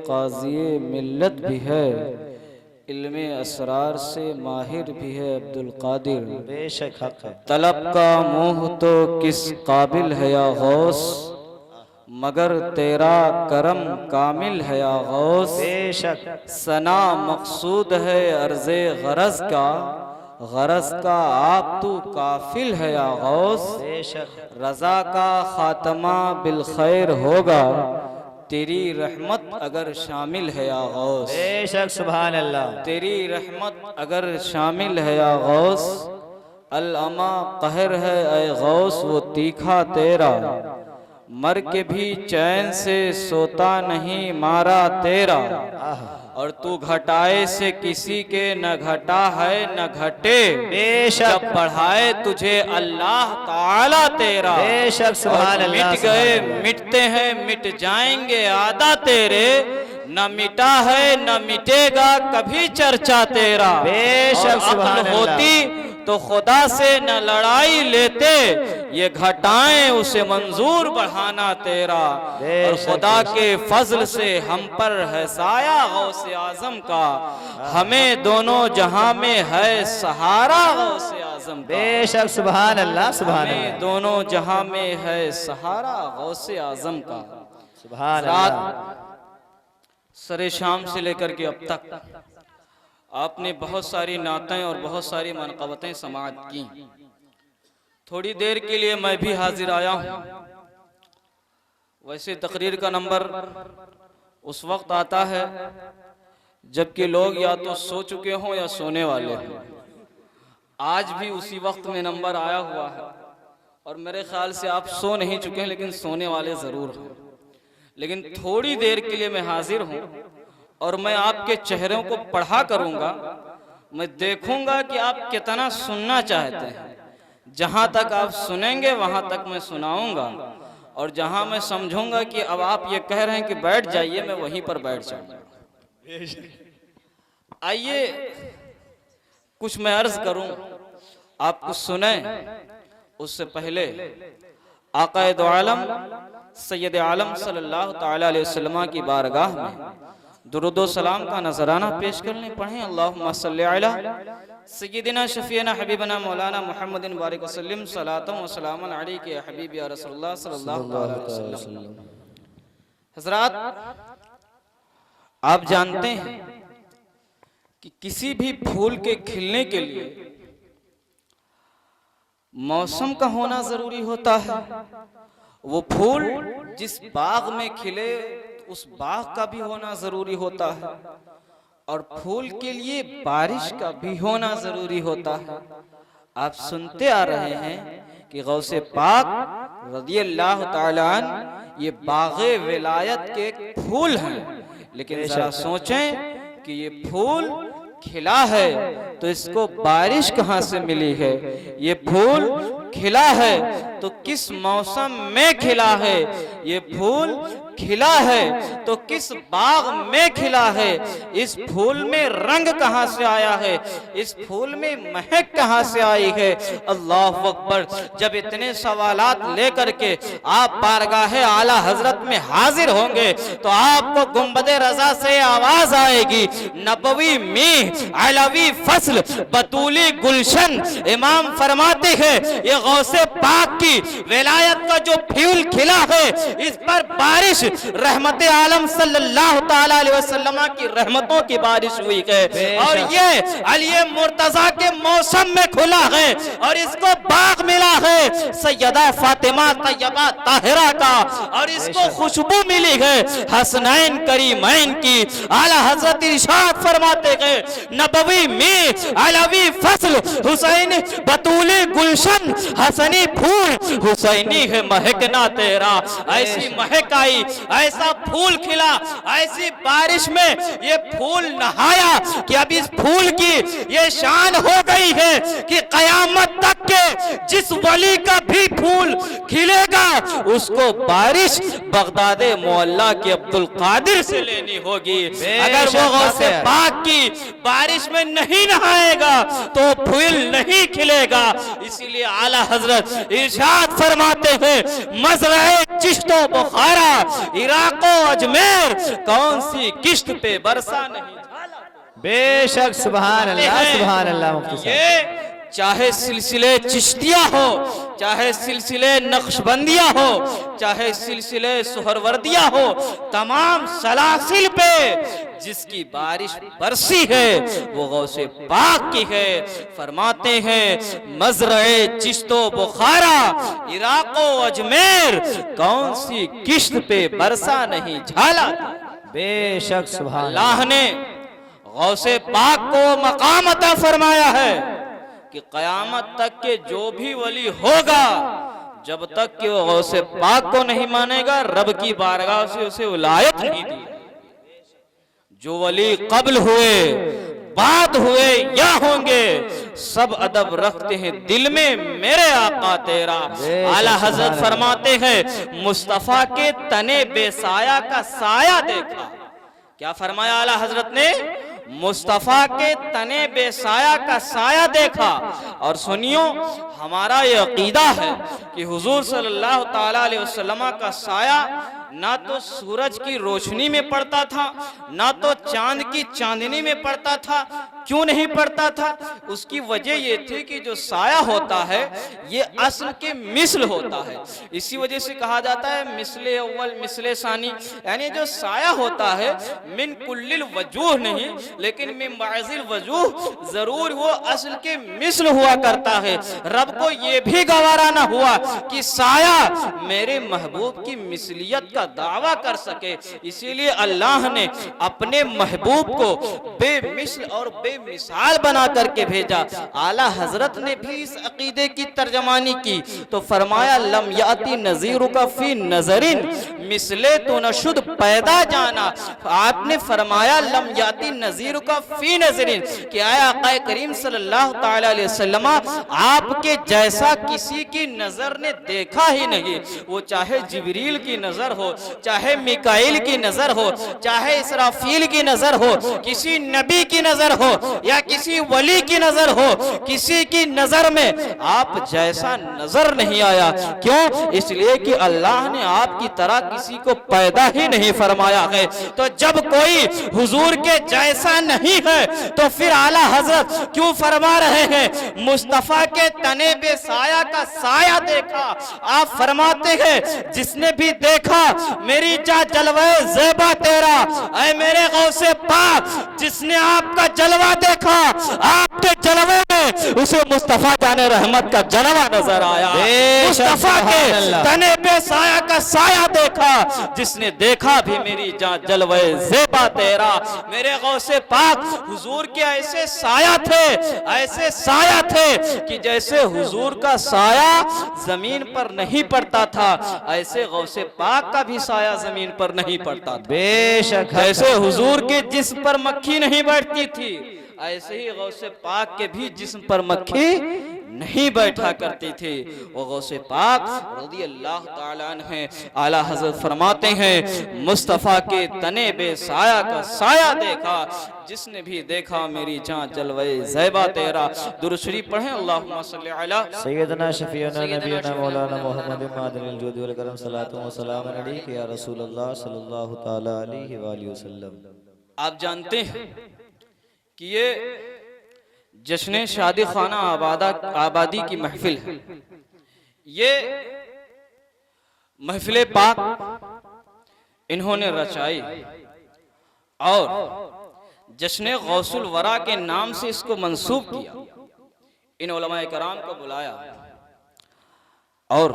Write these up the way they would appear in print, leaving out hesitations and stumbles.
काज़ी मिल्लत भी है, इल्मे असरार से माहिर भी है अब्दुल कादिर। बेशक हक है। तलब का मोह तो किस काबिल है या गौस, मगर तेरा करम कामिल है या गौस। बेशक सना मकसूद है अर्ज़े गरज का, गरज का आप तू काफिल है या गौस। बेशक रजा का खात्मा बिल खैर होगा, तेरी रहमत अगर शामिल है या गौस। बेशक सुभान अल्लाह। तेरी रहमत अगर शामिल है या गौस, अल अमा कहर है ऐ गौस वो तीखा तेरा, मर के भी चैन से सोता नहीं मारा तेरा। और तू घटाए से किसी के न घटा है न घटे, बेशक जब बढ़ाए तुझे अल्लाह ताला तेरा। बेशक सुभान और अल्लाह। मिट गए मिटते हैं मिट जाएंगे आदा तेरे, न मिटा है न मिटेगा कभी चर्चा तेरा। बेशक और सुभान अक्ल अल्लाह। होती तो खुदा से न लड़ाई लेते, ये घटाएं उसे मंजूर बढ़ाना तेरा। और खुदा के फजल से हम पर है साया गौसे आजम का, हमें दोनों जहां में है सहारा गौसे आजम का। बेशक सुभान अल्लाह सुभान हमें अल्लाह दोनों जहां में है सहारा गौसे आजम का। सुभान रात अल्लाह। सरे शाम से लेकर के अब तक आपने बहुत सारी नातें और बहुत सारी मनक़बतें समाअत की। थोड़ी देर के लिए मैं भी हाजिर आया हूँ। वैसे तकरीर का नंबर उस वक्त आता है जबकि लोग या तो सो चुके हों या सोने वाले हों। आज भी उसी वक्त में नंबर आया हुआ है और मेरे ख्याल से आप सो नहीं चुके हैं, लेकिन सोने वाले ज़रूर हैं। लेकिन थोड़ी देर के लिए मैं हाजिर हूँ और मैं आपके चेहरों को पढ़ा करूँगा। मैं देखूँगा कि आप कितना सुनना चाहते हैं। जहाँ तक आप सुनेंगे वहाँ तक मैं सुनाऊँगा, और जहाँ मैं समझूंगा कि अब आप ये कह रहे हैं कि बैठ जाइए, मैं वहीं पर बैठ जाऊँगा। आइए कुछ मैं अर्ज करूँ, आप कुछ सुने। उससे पहले आक़ाए दो आलम सैयद आलम सल्लल्लाहु तआला अलैहि वसल्लम की बारगाह में दुरूद सलाम का नजराना पेश करने पढ़ें। अल्लाहुम्मा सल्लि अला सय्यिदिना शफीना हबीबना मौलाना मुहम्मदिन बारिक वसल्लम सलातम व सलामन अलैका या हबीबी या रसूलुल्लाह सल्लल्लाहु अलैहि वसल्लम। हज़रात, आप जानते हैं कि किसी भी फूल के खिलने के लिए मौसम का होना जरूरी होता है। वो फूल जिस बाग में खिले उस बाग का भी होना जरूरी होता है, और फूल के लिए बारिश का भी होना जरूरी होता है। आप सुनते आ रहे हैं कि गौसे पाक रज़ियल्लाहु ताला अन्हु ये बाग़े विलायत के एक फूल हैं। लेकिन जरा सोचें कि ये फूल खिला है तो इसको बारिश कहाँ से मिली है। ये फूल खिला है तो किस मौसम में खिला है। ये फूल खिला है तो किस बाग में खिला है। इस फूल में रंग कहाँ से आया है, इस फूल में महक कहाँ से आई है। अल्लाह अकबर। जब इतने सवालात लेकर के आप बारगाह आला हजरत में हाजिर होंगे तो आपको गुंबदे रजा से आवाज आएगी, नबवी में अलवी फसल बतूली गुलशन। इमाम फरमाते हैं ये गौसे पाक की विलायत का जो फूल खिला है इस पर बारिश रहमते आलम सल्लल्लाहु ताला अलैहि वसल्लम की रहमतों की बारिश हुई है। और ये अली मुर्तजा के मौसम में खुला है और इसको बाग मिला है सैयदा फातिमा तैयबा ताहिरा का, और इसको खुशबू मिली है हसनैन करीमैन की। आला हजरत इरशाद फरमाते हैं नबवी में अलवी फसल हुसैन बतूले गुलशन हसनी फूल हुसैनी है महकना तेरा। ऐसी महक आई, ऐसा फूल खिला, ऐसी बारिश में ये फूल नहाया कि अब इस फूल की ये शान हो गई है कि कयामत तक के जिस वली का भी फूल खिलेगा उसको बारिश बगदादे मोहल्ला के अब्दुल कादिर से लेनी होगी। अगर वो गौसे पाक की बारिश में नहीं नहाएगा तो फूल नहीं खिलेगा। इसीलिए आला हजरत इरशाद फरमाते है मजरा चिश्तो बुखारा, इराको अजमेर, कौन सी किश्त पे बरसा नहीं झाला। बेशक सुभान अल्लाह मुफ्ती साहब। ये चाहे सिलसिले चिश्तिया हो, चाहे सिलसिले नक्शबंदिया हो, चाहे सिलसिले सुहरवर्दिया हो, तमाम सलासिल पे जिसकी बारिश बरसी है वो गौसे पाक की है। फरमाते हैं मजरे चिश्तो बुखारा, इराको अजमेर, कौन सी किश्त पे बरसा नहीं झाला। बेशक सुभान अल्लाह ने गौसे पाक को मकाम अता फरमाया है कि कयामत तक के जो भी वली होगा, जब तक कि वो गौसे पाक को नहीं मानेगा, रब की बारगाह से उसे विलायत नहीं दी। जो वली कब्ल हुए, बाद हुए या होंगे, सब अदब रखते हैं दिल में मेरे आका तेरा। आला हजरत फरमाते हैं मुस्तफा के तने बेसाया का साया देखा। क्या फरमाया आला हजरत ने? मुस्तफा के तने बेसाया का साया देखा। और सुनियो, हमारा ये अकीदा है कि हुजूर सल्लल्लाहु ताला अलैहि वसल्लम का साया ना तो सूरज की रोशनी में पड़ता था, ना तो चांद की चांदनी में पड़ता था। क्यों नहीं पड़ता था? उसकी वजह ये थी कि जो साया होता है ये असल के मिसल होता है। इसी वजह से कहा जाता है मिसले अव्वल मिसले सानी, यानी जो साया होता है मिन कुल्लिल वजूह नहीं, लेकिन मिन बाज़िल वजूह जरूर वो असल के मिसल हुआ करता है। रब को ये भी गवारा ना हुआ कि साया मेरे महबूब की मिसलियत का दावा कर सके, इसीलिए अल्लाह ने अपने महबूब को बेमिसल और बेमिसाल बना करके भेजा। आला हजरत ने भी इस अकीदे की तर्जमानी की तो फरमाया लम याती नज़ीरु का फी नजरिन मिसले तो नशुद पैदा जाना। आपने फरमाया लम याती नज़ीरु का फी नजरिन कि आया आक़ा करीम सल्लल्लाहु ताला अलैहि वसल्लम आपके जैसा किसी की नजर ने देखा ही नहीं। वो चाहे जिब्रील की नजर हो, चाहे मिकाइल की नजर हो, चाहे इसराफील की नजर हो, किसी नबी की नजर हो या किसी वली की नजर हो, किसी की नजर में आप जैसा नजर नहीं आया। क्यों? इसलिए कि अल्लाह ने आपकी तरह किसी को पैदा ही नहीं फरमाया है। तो जब कोई हुजूर के जैसा नहीं है तो फिर आला हजरत क्यों फरमा रहे हैं मुस्तफा के तने बे साया का साया देखा। आप फरमाते हैं जिसने भी देखा मेरी जा जलवे ज़ेबा तेरा, ऐ मेरे गौसे पाक जिसने आपका जलवा देखा, आपके जलवे में उसे मुस्तफा जाने रहमत का जलवा नजर आया। मुस्तफा के तने पे साया का साया देखा, जिसने देखा भी मेरी जान जलवे ज़ेबा तेरा। मेरे गौसे पाक हुजूर के ऐसे साया थे कि जैसे हुजूर का साया जमीन पर नहीं पड़ता था, ऐसे गौसे पाक का भी साया जमीन पर नहीं पड़ता। बेशक जैसे हुजूर के जिस्म पर मक्खी नहीं बैठती थी, ऐसे ही गौसे पाक के भी जिस्म पर मक्खी नहीं बैठा करती थी। वो गौसे पाक रज़ी अल्लाह ताला अन्हु आला हज़रत फरमाते हैं मुस्तफ़ा के तने बे साया का साया देखा, जिसने भी देखा मेरी जान जलवे ज़ैबा तेरा। दुरूद शरीफ पढ़ें अल्लाहुम्मा सल्ली अला सय्यदना शफीउना नबीना मौलाना मुहम्मद मादिल जुद वल करम सलातु व सलाम अलैहि या रसूलल्लाह सल्लल्लाहु ताला अलैहि व आलिहि वसल्लम। आप जानते हैं कि ये जश्न शादी खाना आबादी की महफिल है। ये महफिल पाक इन्होंने रचाई और जश्न गौसुल वरा के नाम से इसको मंसूब किया। इन उलमाए कराम को बुलाया और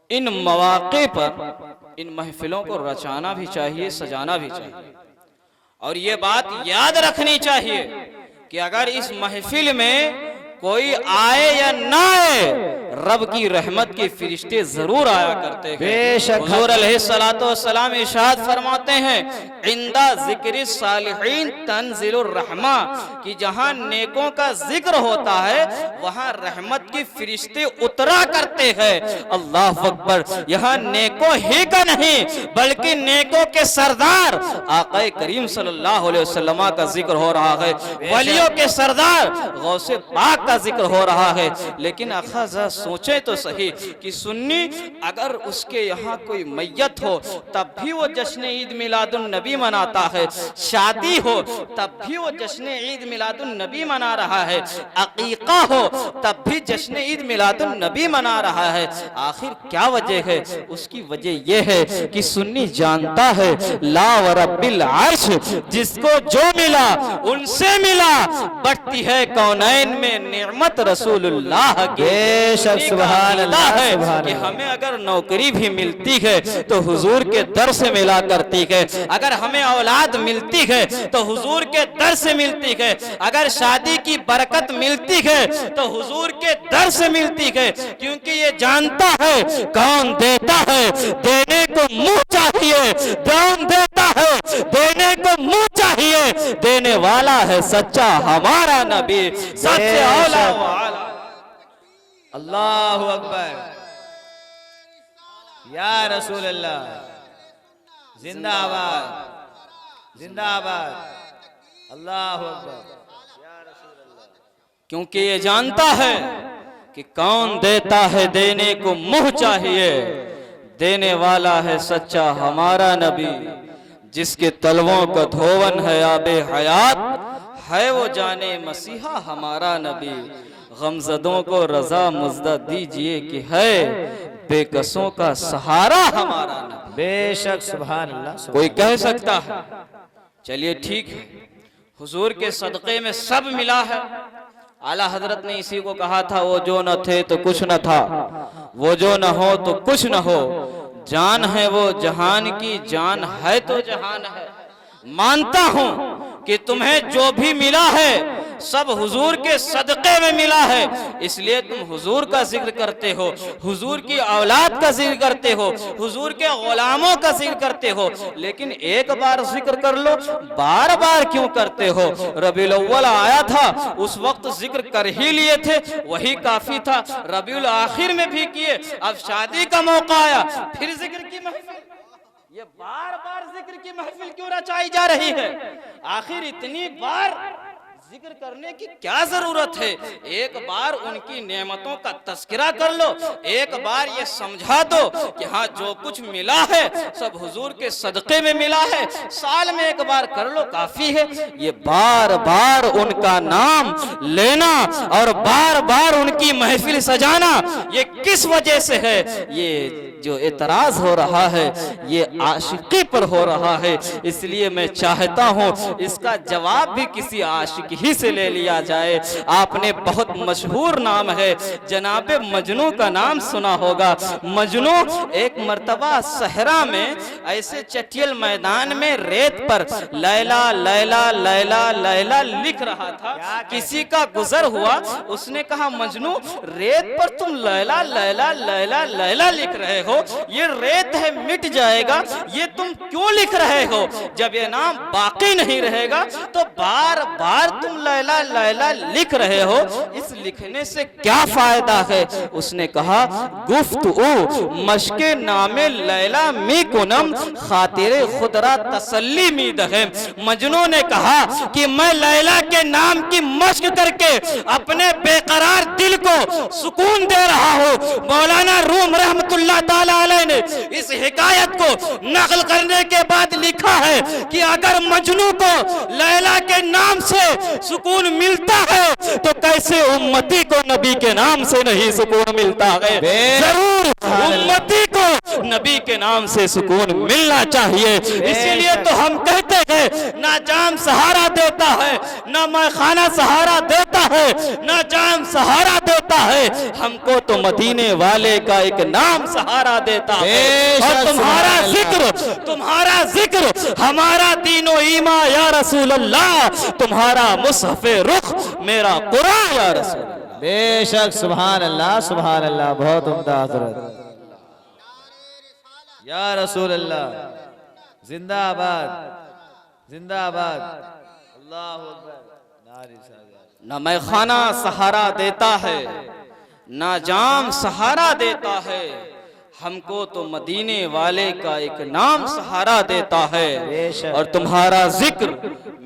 इन मौके पर इन महफिलों को रचाना भी चाहिए, सजाना भी चाहिए। और ये बात याद रखनी चाहिए कि अगर इस महफिल में कोई आए या ना आए, रब की रहमत के फरिश्ते जरूर आया करते हैं। हुजूर अलैहिस्सलातु वस्सलाम इरशाद फरमाते हैं इंदा ज़िक्र सालिहीन तंज़िलुर रहमा, कि जहां नेकों का जिक्र होता है वहां रहमत के फरिश्ते उतरा करते हैं। अल्लाह अकबर। यहाँ नेकों ही का नहीं बल्कि नेकों के सरदार आक़ा करीम सल्लल्लाहु अलैहि वसल्लम का जिक्र हो रहा है। वलियों के सरदार गौसे पाक का जिक्र हो रहा है। लेकिन आखा जरा सोचे तो सही कि सुन्नी अगर उसके यहाँ कोई मैयत हो तब भी वो जश्न ईद मिलादुन नबी मनाता है, शादी हो तब भी वो जश्न ईद मिलादुन नबी मना रहा है, अकीका हो तब भी जश्न ईद मिलादुन नबी मना रहा है। आखिर क्या वजह है? उसकी वजह यह है कि सुन्नी जानता है ला व रब्बिल अर्श, जिसको जो मिला उनसे मिला, बढ़ती है कौनैन में नेमत रसूलुल्लाह की। बेशक सुभान अल्लाह है कि हमें अगर नौकरी भी मिलती है तो हुजूर के दर से मिला करती है, अगर हमें औलाद मिलती है तो हुजूर के दर से मिलती है, अगर शादी की बरकत मिलती है तो हुजूर के दर से मिलती है, क्योंकि ये जानता है कौन देता है, देने को मुंह चाहिए, कौन देता है देने को मुंह चाहिए, देने वाला है सच्चा हमारा नबी, सबसे औला वाला। अल्लाहु अकबर, या रसूल अल्लाह, जिंदाबाद जिंदाबाद, अल्लाहु अकबर। क्योंकि ये जानता है कि कौन देता है देने को मुंह चाहिए, देने वाला है सच्चा हमारा नबी, जिसके तलवों का धोवन है आबे हयात, है वो जाने मसीहा हमारा नबी। गमजदों को रजा मुजदा दीजिए कि है बेकसों का सहारा हमारा नबी। बेशक सुभान अल्लाह। कोई कह सकता है चलिए ठीक है, हुजूर के सदक़े में सब मिला है। आला हजरत ने इसी को कहा था, वो जो न थे तो कुछ न था, वो जो न हो तो कुछ न हो, जान है वो जहान की, जान है तो जहान है। मानता हूं कि तुम्हें जो भी मिला है सब हुजूर के सदक़े में मिला है, इसलिए तुम हुजूर का जिक्र करते हो, हुजूर की औलाद का जिक्र करते हो, हुजूर के गुलामों का जिक्र करते हो। लेकिन एक बार जिक्र कर लो, बार बार क्यों करते हो? रबीउल अव्वल आया था, उस वक्त जिक्र कर ही लिए थे, वही काफी था। रबीउल आखिर में भी किए, अब शादी का मौका आया फिर जिक्र की महफिल। ये बार बार जिक्र की महफिल क्यों रचाई जा रही है? आखिर इतनी बार जिक्र करने की क्या जरूरत है? एक बार उनकी नेमतों का तस्करा कर लो, एक बार ये समझा दो कि हाँ जो कुछ मिला है सब हुजूर के सदक़े में मिला है, साल में एक बार कर लो काफी है। ये बार बार उनका नाम लेना और बार बार उनकी महफिल सजाना, ये किस वजह से है? ये जो एतराज हो रहा है ये आशिकी पर हो रहा है, इसलिए मैं चाहता हूँ इसका जवाब भी किसी आशिक ही से ले लिया जाए। आपने बहुत मशहूर नाम है जनाबे मजनू का नाम सुना होगा। मजनू एक मर्तबा सहरा में ऐसे चटियल मैदान में रेत पर लैला लैला लैला लैला लिख रहा था। किसी का गुजर हुआ, उसने कहा मजनू रेत पर तुम लैला लैला लैला लैला लिख रहे हो, ये रेत है मिट जाएगा, ये तुम क्यों लिख रहे हो? जब ये नाम बाकी नहीं रहेगा तो बार बार तुम लैला लैला लिख रहे हो, इस लिखने से क्या फायदा है? उसने कहा गुफ्तगू मशके नामे लैला मी कुनम खातिरे खुदरा तसल्ली मीद है। मजनू ने कहा कि मैं लैला के नाम की मश्क करके अपने बेकरार दिल को सुकून दे रहा हूँ। मौलाना रूम रहमतुल्लाह ताला अलैह ने इस हिकायत को नकल करने के बाद लिखा है कि अगर मजनू को लैला के नाम से सुकून मिलता है तो कैसे उम्मती को नबी के नाम से नहीं सुकून मिलता है? जरूर उम्मती को नबी के नाम से सुकून मिलना चाहिए। इसीलिए तो हम कहते हैं ना जाम सहारा देता है, ना मैखाना सहारा देता है, ना जाम सहारा देता है, हमको तो मदीने वाले का एक नाम सहारा देता है। और तुम्हारा जिक्र हमारा दीनो ईमा या रसूल अल्लाह, तुम्हारा मुसहफ़े रुख मेरा कुरान या रसूल। बेशक सुभान अल्लाह सुभान अल्लाह, बहुत उम्दा हज़रत। या रसूल अल्लाह, जिंदाबाद जिंदाबाद, अल्लाहु अकबर। ना मैखाना सहारा देता है, ना जाम सहारा देता है, हमको तो मदीने वाले का एक नाम सहारा देता है। और तुम्हारा जिक्र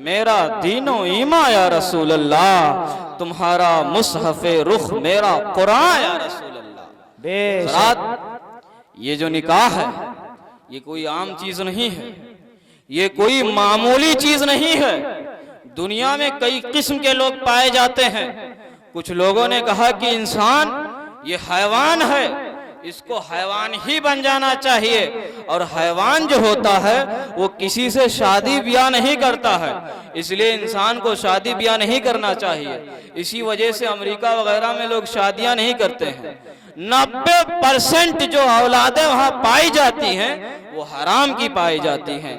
मेरा दीनो ईमा या रसूल अल्लाह, तुम्हारा मुसहफ़े रुख मेरा कुरान या रसूल अल्लाह। बेशक ये जो निकाह है ये कोई आम चीज नहीं है, ये कोई मामूली चीज नहीं है। दुनिया में कई किस्म के लोग पाए जाते हैं। कुछ लोगों ने कहा कि इंसान ये हैवान है, इसको हैवान ही बन जाना चाहिए, और हैवान जो होता है वो किसी से शादी ब्याह नहीं करता है, इसलिए इंसान को शादी ब्याह नहीं करना चाहिए। इसी वजह से अमेरिका वगैरह में लोग शादियां नहीं करते हैं। 90% जो औलादें वहां पाई जाती हैं वो हराम की पाई जाती हैं।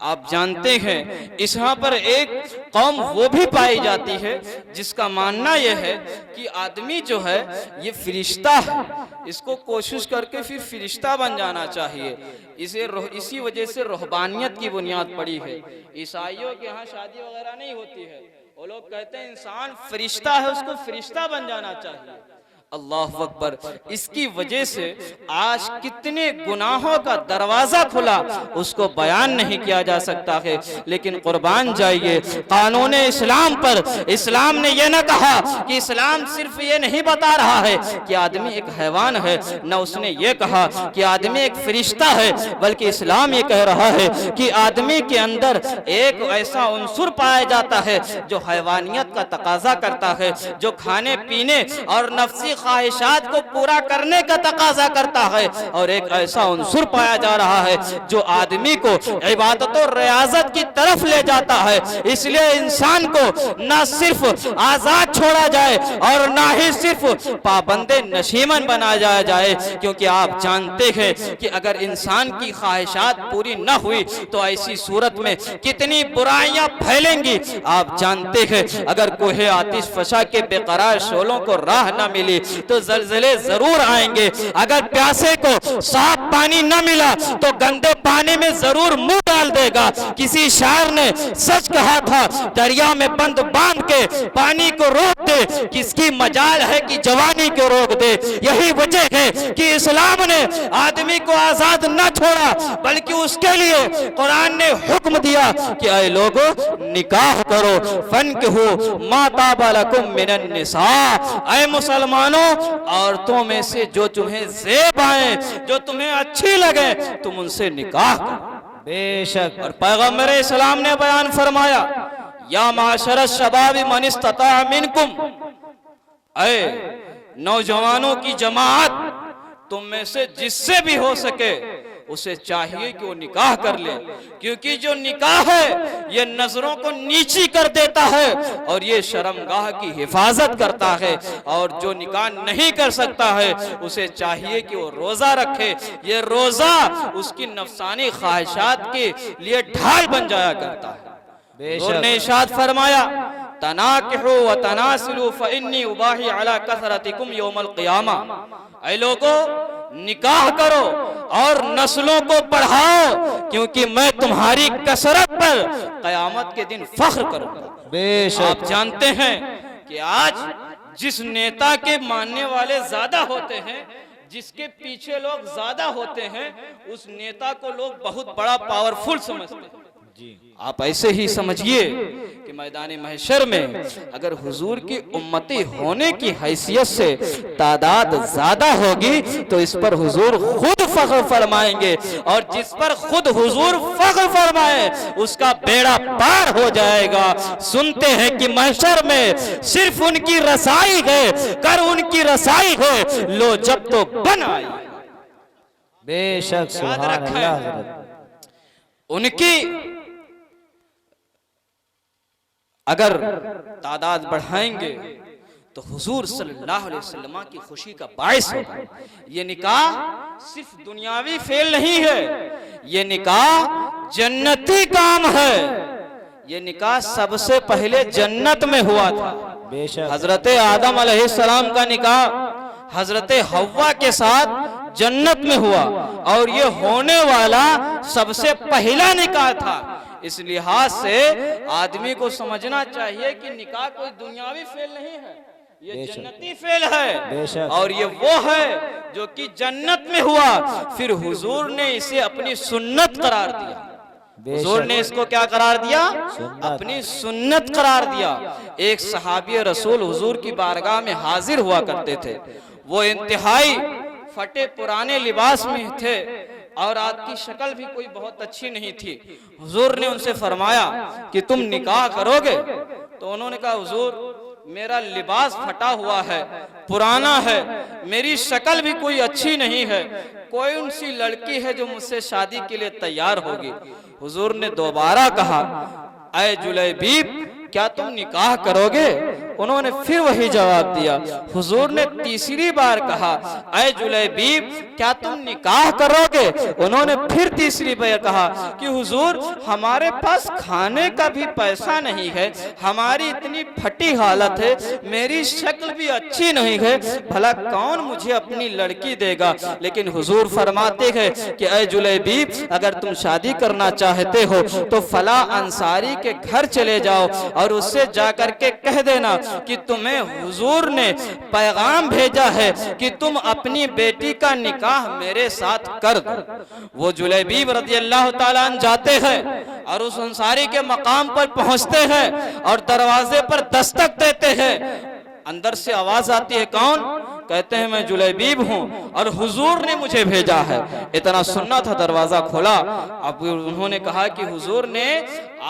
आप जानते हैं इस यहाँ पर एक कौम वो भी पाई जाती है जिसका मानना यह है कि आदमी जो है ये फरिश्ता है, इसको कोशिश करके फिर फरिश्ता बन जाना चाहिए। इसी वजह से रूहबानियत की बुनियाद पड़ी है। ईसाइयों के यहाँ शादी वगैरह नहीं होती है, वो लोग कहते हैं इंसान फरिश्ता है, उसको फरिश्ता बन जाना चाहिए। अल्लाह अकबर। इसकी वजह से आज कितने गुनाहों का दरवाजा खुला उसको बयान नहीं किया जा सकता है। लेकिन कुर्बान जाइए कानून इस्लाम पर। इस्लाम ने यह न कहा कि इस्लाम सिर्फ ये नहीं बता रहा है कि आदमी एक हैवान है, न उसने ये कहा कि आदमी एक फरिश्ता है, बल्कि इस्लाम ये कह रहा है कि आदमी के अंदर एक ऐसा उन्सुर पाया जाता है जो हैवानियत का तकाजा करता है, जो खाने पीने और नफ्सी ख्वाहिशात को पूरा करने का तकाजा करता है, और एक ऐसा उन्सुर पाया जा रहा है जो आदमी को इबादत और रियाजत की तरफ ले जाता है। इसलिए इंसान को न सिर्फ आजाद छोड़ा जाए और न ही सिर्फ पाबंदे नशीमन बनाया जाए, क्योंकि आप जानते हैं कि अगर इंसान की ख्वाहिशात पूरी न हुई तो ऐसी सूरत में कितनी बुराइयां फैलेंगी। आप जानते हैं अगर कोहे आतिश फशा के बेकरार शोलों को राह न मिली तो जलजले जरूर आएंगे। अगर प्यासे को साफ पानी न मिला तो गंदे पानी में जरूर मुंह डाल देगा। किसी शायर ने सच कहा था, दरिया में बंद बांध के पानी को रोक दे, किसकी मजाल है कि जवानी को रोक दे। यही वजह है कि इस्लाम ने आदमी को आजाद न छोड़ा, बल्कि उसके लिए कुरान ने हुक्म दिया कि ऐ लोगों निकाह करो, फनकिहू मा ताबा लकुम मिनन निसा। ऐ मुसलमानों, औरतों में से जो तुम्हें ज़ेब आए, जो तुम्हें अच्छी लगे, तुम उनसे निकाह करो। बेशक। और पैगंबर इस्लाम ने बयान फरमाया, या माशर शबाबी मन इस्तता मिनकुम, ऐ नौजवानों की जमात, तुम में से जिससे भी हो सके उसे चाहिए कि वो निकाह कर ले, क्योंकि जो निकाह है ये नजरों को नीची कर देता है और ये शर्मगाह की हिफाजत करता है। और जो निकाह नहीं कर सकता है उसे चाहिए कि वो रोजा रखे। ये रोजा उसकी नफसानी ख्वाहिशात के लिए ढाल बन जाया करता है। और ने इरशाद फरमाया, तनाकिहु व तनासिलु फइन्नी उबाही अला कसरतिकुम यौमल क़ियामा। ऐ लोगों निकाह करो और नस्लों को बढ़ाओ, क्योंकि मैं तुम्हारी कसरत पर कयामत के दिन फख्र करूंगा। बेशक। आप जानते हैं कि आज जिस नेता के मानने वाले ज्यादा होते हैं, जिसके पीछे लोग ज्यादा होते हैं, उस नेता को लोग बहुत बड़ा पावरफुल समझते हैं। आप ऐसे ही समझिए कि मैदान महशर में अगर हुजूर की उम्मती होने की हैसियत से तादाद ज्यादा होगी तो इस पर हुजूर खुद फख्र फरमाएंगे, और जिस पर खुद हुजूर फख्र फरमाए उसका बेड़ा पार हो जाएगा। सुनते हैं कि महशर में सिर्फ उनकी रसाई है, कर उनकी रसाई है, लो जब तो बन आई। बेशक। याद सुभान अल्लाह। रखें उनकी अगर तादाद बढ़ाएंगे तो हुजूर सल्लल्लाहु अलैहि वसल्लम की खुशी का बाइस होगा। ये निकाह सिर्फ दुनियावी फेल नहीं है, ये निकाह जन्नती काम है। ये निकाह सबसे पहले जन्नत में हुआ था। बेशक। हजरत आदम अलैहिस्सलाम का निकाह हजरत हव्वा के साथ जन्नत में हुआ, और ये होने वाला सबसे पहला निकाह था। इस लिहाज से आदमी को समझना चाहिए कि निकाह कोई दुनियावी फेल नहीं है, ये जन्नती फेल है। और ये वो है जो कि जन्नत में हुआ, फिर हुजूर ने इसे अपनी सुन्नत करार दिया। हुजूर ने इसको क्या करार दिया? अपनी सुन्नत करार दिया। एक सहाबी रसूल हुजूर की बारगाह में हाजिर हुआ करते थे। वो इंतहाई फटे पुराने लिबास में थे और आपकी शक्ल भी कोई बहुत अच्छी नहीं थी। हुजूर ने उनसे फरमाया कि तुम निकाह करोगे? तो उन्होंने कहा हुजूर मेरा लिबास फटा हुआ है, पुराना है, मेरी शक्ल भी कोई अच्छी नहीं है, कोई उनसी लड़की है जो मुझसे शादी के लिए तैयार होगी। हुजूर ने दोबारा कहा ऐ जुलैबीब क्या तुम निकाह करोगे? उन्होंने फिर वही जवाब दिया। हुजूर ने तीसरी बार कहा ऐ जुलैबीब क्या तुम निकाह करोगे? उन्होंने फिर तीसरी बार कहा कि हुजूर हमारे पास खाने का भी पैसा नहीं है, हमारी इतनी फटी हालत है, मेरी शक्ल भी अच्छी नहीं है, भला कौन मुझे अपनी लड़की देगा? लेकिन हुजूर फरमाते हैं कि ऐ जुलैबीब अगर तुम शादी करना चाहते हो तो फला अंसारी के घर चले जाओ और उससे जाकर के कह देना कि तुम्हें हुजूर ने पैगाम भेजा है कि तुम अपनी बेटी का निकाह मेरे साथ कर दो। वो जुलैबीब रज़ियल्लाहु ताला अन्हु जाते हैं और उस अंसारी के मकाम पर पहुंचते हैं और दरवाजे पर दस्तक देते हैं। अंदर से आवाज आती है, कौन? कहते हैं मैं जुलैबीब हूं और हुजूर ने मुझे भेजा है। इतना सुनना था, दरवाजा खोला। अब उन्होंने कहा कि हुजूर ने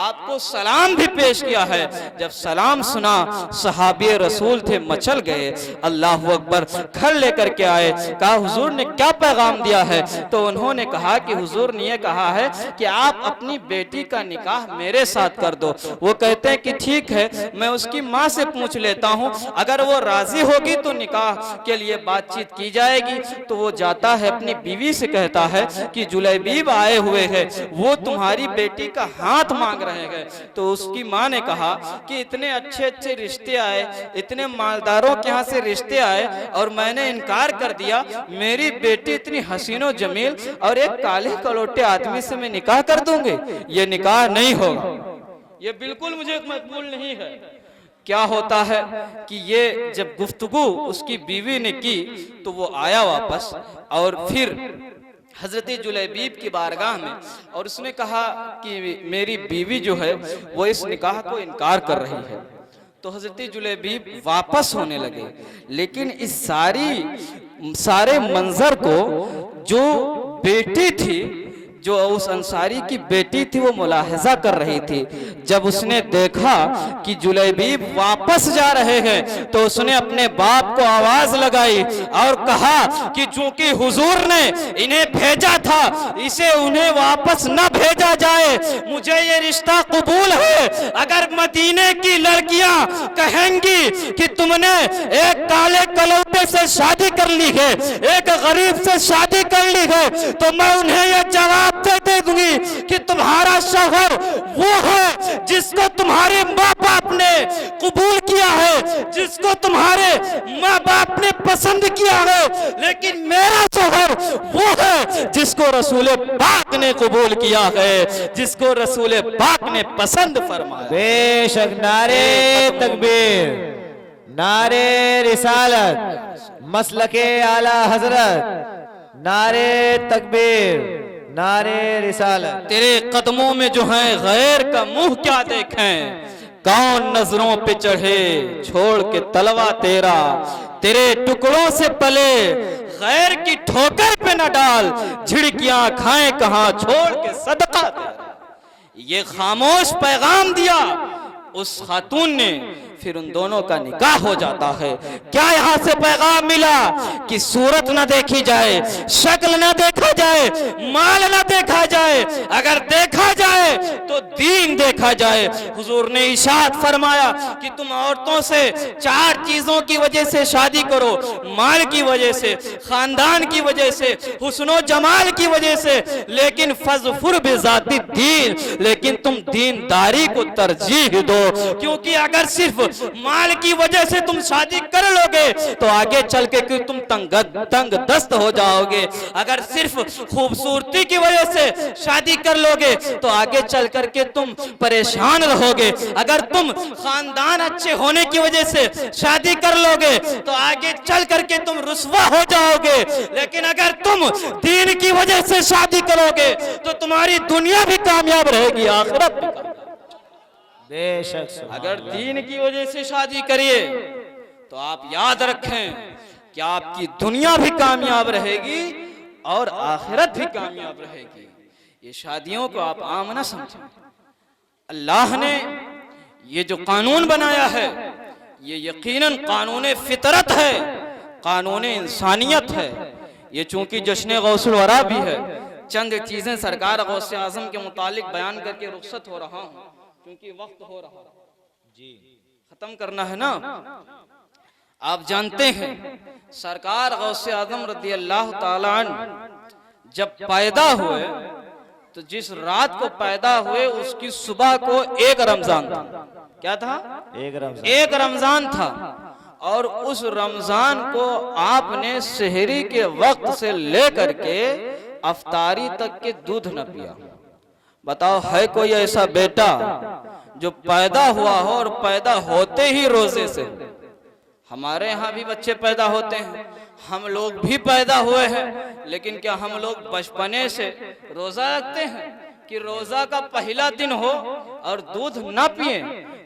आपको सलाम भी पेश किया है। जब सलाम सुना सहाबी रसूल थे मचल गए, अल्लाह अकबर, घर लेकर के आए। कहा हुजूर ने क्या पैगाम दिया है? तो उन्होंने कहा कि हुजूर ने ये कहा है कि आप अपनी बेटी का निकाह मेरे साथ कर दो। वो कहते हैं कि ठीक है, मैं उसकी माँ से पूछ लेता हूँ, अगर वो राजी होगी तो निकाह के लिए बातचीत की जाएगी। तो वो जाता है अपनी बीवी से कहता है कि जुलैबीब आए हुए हैं, वो तुम्हारी बेटी का हाथ मांग रहे हैं। तो उसकी माँ ने कहा कि इतने अच्छे अच्छे रिश्ते आए, इतने मालदारों के यहाँ से रिश्ते आए और मैंने इनकार कर दिया। मेरी बेटी इतनी हसीनो जमील और एक काले कलोटे आदमी से मैं निकाह कर दूंगी? ये निकाह नहीं होगा, ये बिल्कुल मुझे मकबूल नहीं है। क्या होता है कि ये जब गुफ्तगू उसकी बीवी ने की तो वो आया वापस और फिर हजरत जुलैबीब की बारगाह में, और उसने कहा कि मेरी बीवी जो है वो इस निकाह को इनकार कर रही है। तो हजरत जुलैबीब वापस होने लगे, लेकिन इस सारे मंजर को जो बेटी थी, जो उस अंसारी की बेटी थी, वो मुलाहिजा कर रही थी। जब उसने देखा कि जुलैबीब वापस जा रहे हैं तो उसने अपने बाप को आवाज लगाई और कहा कि चूंकि हुजूर ने इन्हें भेजा था, इसे उन्हें वापस न भेजा जाए। मुझे ये रिश्ता कबूल है। अगर मदीने की लड़कियां कहेंगी कि तुमने एक काले कलौटे से शादी कर ली है, एक गरीब से शादी कर ली है, तो मैं उन्हें यह जवाब दे दूंगी कि तुम्हारा शौहर वो है जिसको तुम्हारे माँ बाप ने कबूल किया है, जिसको तुम्हारे माँ बाप ने पसंद किया है, लेकिन मेरा शौहर वो है जिसको रसूल पाक ने कबूल किया है, जिसको रसूल पाक ने पसंद फरमाया। बेशक नारे तकबीर, नारे रिसालत, मसलके आला हजरत, नारे तकबीर, नारे रिसालत। तेरे कदमों में जो है गैर का मुंह क्या देखें, कौन नजरों पे चढ़े छोड़ के तलवा तेरा, तेरे टुकड़ों से पले गैर की ठोकर पे न डाल, झिड़कियां खाएं कहां छोड़ के सदका तेरा। ये खामोश पैगाम दिया उस खातून ने, फिर उन दोनों का निकाह हो जाता है। क्या यहाँ से पैगाम मिला कि सूरत ना देखी जाए, शक्ल ना देखा जाए, माल ना देखा जाए, अगर देखा जाए तो दीन देखा जाए। हुजूर ने इरशाद फरमाया कि तुम औरतों से 4 चीजों की वजह से शादी करो, माल की वजह से, खानदान की वजह से, हुस्नो जमाल की वजह से, लेकिन फज़फुर बिज़ाती दीन, लेकिन तुम दीनदारी को तरजीह दो। क्योंकि अगर सिर्फ माल की वजह से तुम शादी कर लोगे तो आगे चल के कि तुम तंग दस्त हो जाओगे। अगर सिर्फ खूबसूरती की वजह से शादी कर लोगे तो आगे चल करके तुम परेशान रहोगे। अगर तुम खानदान अच्छे होने की वजह से शादी कर लोगे तो आगे चल करके तुम रुस्वा हो जाओगे। लेकिन अगर तुम दीन की वजह से शादी करोगे तो तुम्हारी दुनिया भी कामयाब रहेगी, आखिरत भी कामयाब। बेशक अगर दीन की वजह से शादी करिए तो आप याद रखें कि आपकी दुनिया भी कामयाब रहेगी और आखिरत भी कामयाब रहेगी। ये शादियों को आप आम ना समझें। अल्लाह ने ये जो कानून बनाया है ये यकीनन कानून फितरत है, कानून इंसानियत है। ये चूंकि जश्न गौसुल वरा भी है, चंद चीजें सरकार गौसे आजम के मुतालिक बयान करके रुखसत हो रहा हूँ क्योंकि वक्त हो रहा जी, खत्म करना है ना। आप जानते हैं सरकार गौसे आजम रज़ी अल्लाह ताला अन्हु जब पैदा हुए तो जिस रात को पैदा हुए उसकी सुबह को एक रमजान था। क्या था? एक रमजान था। और उस रमजान को आपने सहरी के वक्त से लेकर के अफ्तारी तक के दूध न पिया। बताओ है कोई ऐसा बेटा जो पैदा हुआ हो और पैदा होते ही रोजे से? हमारे यहाँ भी बच्चे पैदा होते हैं, हम लोग भी पैदा हुए हैं, लेकिन क्या हम लोग बचपने से रोजा रखते हैं कि रोजा का पहला दिन हो और दूध ना पिए?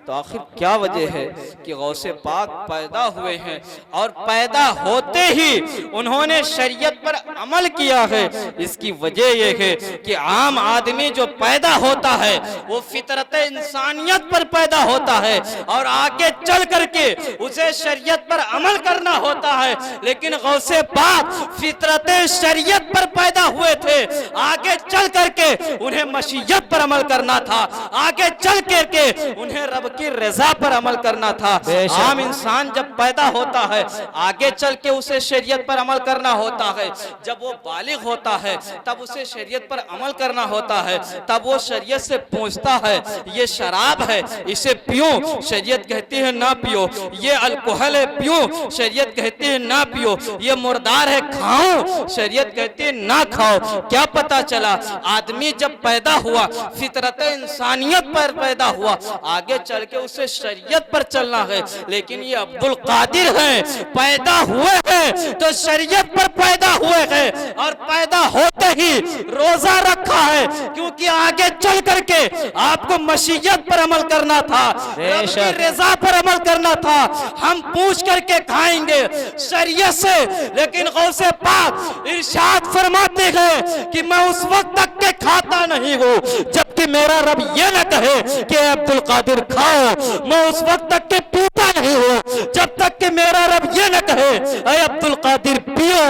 तो आखिर क्या वजह है कि गौसे पाक पैदा हुए हैं और पैदा होते ही उन्होंने शरीयत पर अमल किया है। इसकी वजह यह है कि आम आदमी जो पैदा होता है वो फितरत इंसानियत पर पैदा होता है और आगे चल करके उसे शरीयत पर अमल करना होता है। लेकिन गौसे पाक फितरत शरीयत पर पैदा हुए थे, आगे चल करके उन्हें मशीयत पर अमल करना था, आगे चल करके उन्हें रब की रजा पर अमल करना था। आम इंसान जब पैदा होता है आगे चल के उसे शरीयत पर अमल करना होता है। जब वो बालिग होता है तब उसे शरीयत पर अमल करना होता है। तब वो शरीयत से पूछता है ये शराब है इसे पियो, शरीयत कहती है ना पियो। ये अल्कोहल है पियो, शरीयत कहती है ना पियो। ये मुर्दार है खाओ, शरीयत कहती है ना खाओ। क्या पता चला आदमी जब पैदा हुआ फितरत इंसानियत पर पैदा हुआ, आगे चल के उसे शरीयत पर चलना है। लेकिन ये अब्दुल कादिर हैं, पैदा हुए हैं तो शरीयत पर पैदा हुए हैं और पैदा होते ही रोजा रखा है क्योंकि आगे चल करके आपको मशीयत पर अमल करना था, रब की रजा पर अमल करना था। हम पूछ करके खाएंगे शरीयत से, लेकिन गौसे पाक इरशाद फरमाते हैं कि मैं उस वक्त तक के खाता नहीं हूँ जबकि मेरा रब ये न कहे कि अब्दुल कादिर खाओ। मैं उस वक्त तक के पीता नहीं हूँ जब तक कि मेरा रब ये न कहे अय अब्दुल कादिर पियो।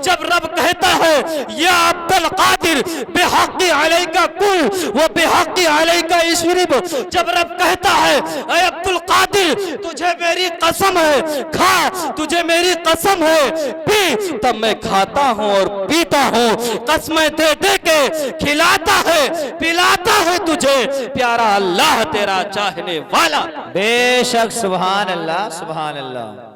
जब रब कहता है या अब्दुल कादिर बेहक़ी अलैका कुल वो बेहक़ी अलैका इश्रिब, जब रब कहता है अय अब्दुल कादिर तुझे मेरी कसम है खा, तुझे मेरी कसम है पी, तब मैं खाता हूँ और पीता हूँ। कसमें दे दे के खिलाता है पिलाता है तुझे प्यारा अल्लाह तेरा चाहने वाला। बेशक सुभान अल्लाह सुभान अल्लाह।